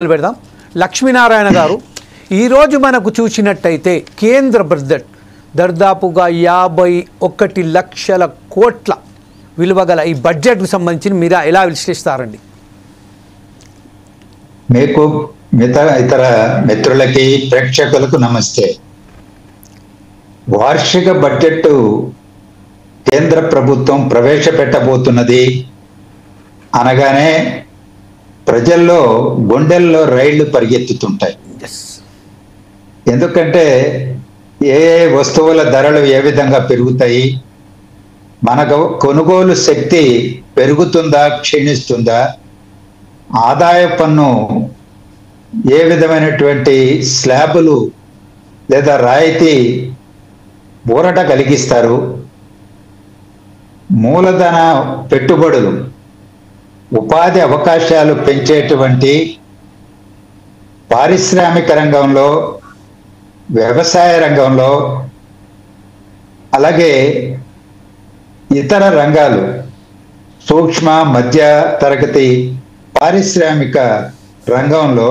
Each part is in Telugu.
పెడదాం. లక్ష్మీనారాయణ గారు, ఈరోజు మనకు చూసినట్టయితే కేంద్ర బడ్జెట్ దాదాపుగా 51 లక్షల కోట్ల విలువ గల ఈ బడ్జెట్కు సంబంధించి మీరు ఎలా విశ్లేషిస్తారండి? మీకు ఇతర మిత్రులకి ప్రేక్షకులకు నమస్తే. వార్షిక బడ్జెట్ కేంద్ర ప్రభుత్వం ప్రవేశపెట్టబోతున్నది అనగానే ప్రజల్లో గుండెల్లో రైళ్లు పరిగెత్తుతుంటాయి. ఎందుకంటే ఏ వస్తువుల ధరలు ఏ విధంగా పెరుగుతాయి, మనకు కొనుగోలు శక్తి పెరుగుతుందా క్షీణిస్తుందా, ఆదాయ పన్ను ఏ విధమైనటువంటి స్లాబులు లేదా రాయితీ ఊరట కలిగిస్తారు, మూలధన పెట్టుబడులు ఉపాధి అవకాశాలు పెంచేటువంటి పారిశ్రామిక రంగంలో, వ్యవసాయ రంగంలో, అలాగే ఇతర రంగాలు సూక్ష్మ మధ్య తరగతి పారిశ్రామిక రంగంలో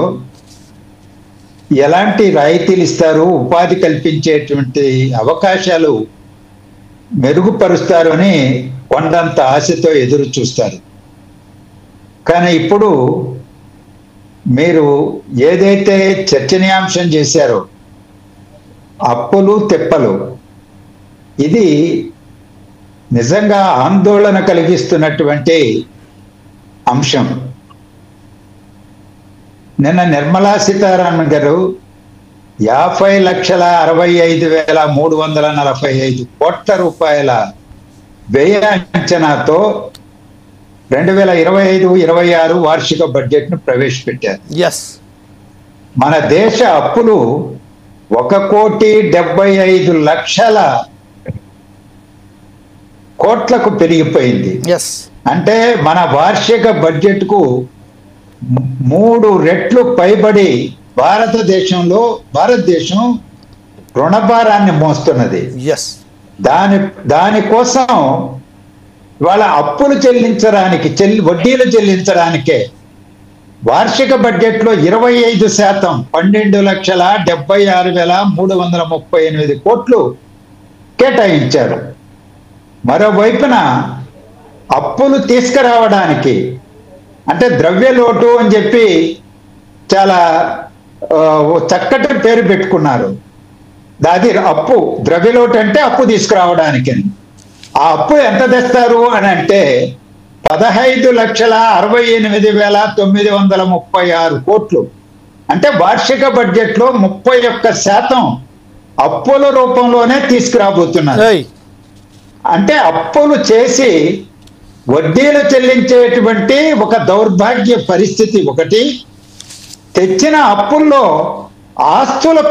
ఎలాంటి రాయితీలు ఇస్తారు, ఉపాధి కల్పించేటువంటి అవకాశాలు మెరుగుపరుస్తారు అని కొండంత ఆశతో ఎదురు చూస్తారు. కానీ ఇప్పుడు మీరు ఏదైతే చర్చనీయాంశం చేశారో అప్పులు తెప్పలు, ఇది నిజంగా ఆందోళన కలిగిస్తున్నటువంటి అంశం. నిన్న నిర్మలా సీతారామన్ గారు 50,65,345 కోట్ల రూపాయల వ్యయ అంచనాతో 2025-26 వార్షిక బడ్జెట్ ను ప్రవేశపెట్టారు. మన దేశ అప్పులు 1,75,00,000 కోట్లకు పెరిగిపోయింది. అంటే మన వార్షిక బడ్జెట్ కు 3 రెట్లు పైబడి భారతదేశం రుణభారాన్ని మోస్తున్నది. దానికోసం వాళ్ళ అప్పులు చెల్లించడానికి వడ్డీలు చెల్లించడానికే వార్షిక బడ్జెట్లో 25% 12,76,338 కోట్లు కేటాయించారు. మరోవైపున అప్పులు తీసుకురావడానికి అంటే ద్రవ్యలోటు అని చెప్పి చాలా చక్కటి పేరు పెట్టుకున్నారు. అది అప్పు, ద్రవ్యలోటు అంటే అప్పు తీసుకురావడానికి. ఆ అప్పు ఎంత తెస్తారు అని అంటే 15,68,936 కోట్లు. అంటే వార్షిక బడ్జెట్లో 31% అప్పుల రూపంలోనే తీసుకురాబోతున్నారు. అంటే అప్పులు చేసి వడ్డీలు చెల్లించేటువంటి ఒక దౌర్భాగ్య పరిస్థితి ఒకటి, తెచ్చిన అప్పుల్లో ఆస్తులు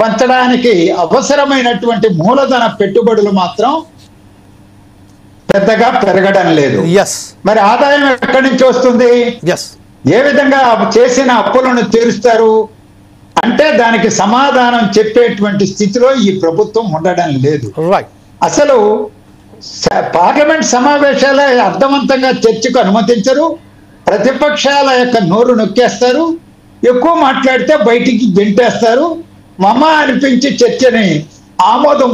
పంచడానికి అవసరమైనటువంటి మూలధన పెట్టుబడులు మాత్రం పెద్దగా పెరగడం లేదు. మరి ఆదాయం ఎక్కడి నుంచి వస్తుంది? ఏ విధంగా చేసిన అప్పులను తీరుస్తారు అంటే దానికి సమాధానం చెప్పేటువంటి స్థితిలో ఈ ప్రభుత్వం ఉండడం లేదు. అసలు పార్లమెంట్ సమావేశాలే అర్థవంతంగా చర్చకు అనుమతించరు. ప్రతిపక్షాల యొక్క నోరు నొక్కేస్తారు, ఎక్కువ మాట్లాడితే బయటికి గెంటేస్తారు, మమ్మ అనిపించి చర్చని ఆమోదం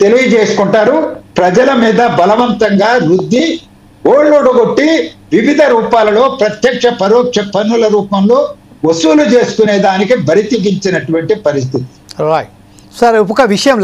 తెలియజేసుకుంటారు. ప్రజల మీద బలవంతంగా రుద్ది ఓళ్ళొడగొట్టి వివిధ రూపాలలో ప్రత్యక్ష పరోక్ష పన్నుల రూపంలో వసూలు చేసుకునే దానికి బరితెగించినటువంటి పరిస్థితి. సార్, ఒక విషయం